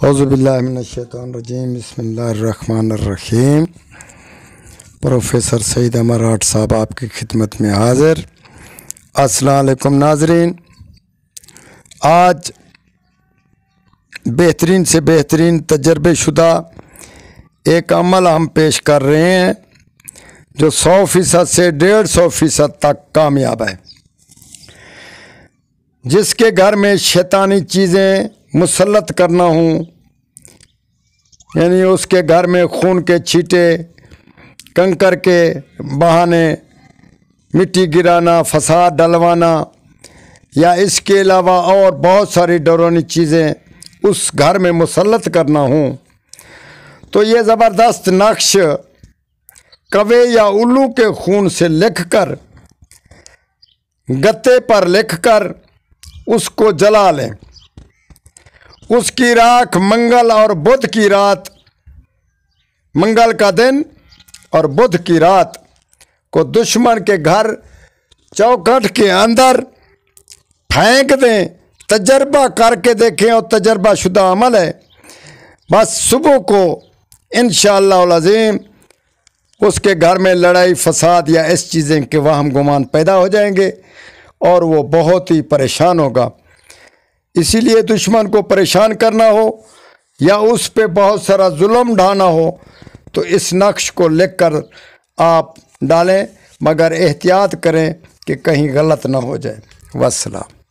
اعوذ باللہ من الشیطان الرجیم، بسم اللہ الرحمن الرحیم۔ پروفیسر سعید امراٹ صاحب آپ کی خدمت میں حاضر۔ السلام علیکم ناظرین، آج بہترین سے بہترین تجربے شدہ ایک عمل ہم پیش کر رہے ہیں جو 100% سے 150% تک کامیاب ہے۔ جس کے گھر میں شیطانی چیزیں مسلط کرنا ہوں، یعنی اس کے گھر میں خون کے چھینٹے، کنکر کے بہانے، مٹی گرانا، فساد ڈلوانا، یا اس کے علاوہ اور بہت ساری ڈرونی چیزیں اس گھر میں مسلط کرنا ہوں، تو یہ زبردست نقش کوے یا الو کے خون سے لکھ کر، گتے پر لکھ کر اس کو جلا لیں۔ اس کی راکھ منگل اور بدھ کی رات، منگل کا دن اور بدھ کی رات کو دشمن کے گھر چوکھٹ کے اندر پھینک دیں۔ تجربہ کر کے دیکھیں، اور تجربہ شدہ عمل ہے۔ بس صبح کو انشاءاللہ العظیم اس کے گھر میں لڑائی فساد یا اس چیزیں کے وہم گمان پیدا ہو جائیں گے اور وہ بہت ہی پریشان ہوگا۔ اسی لیے دشمن کو پریشان کرنا ہو یا اس پہ بہت سارا ظلم ڈھانا ہو تو اس نقش کو لکھ کر آپ ڈالیں، مگر احتیاط کریں کہ کہیں غلط نہ ہو جائے۔ والسلام۔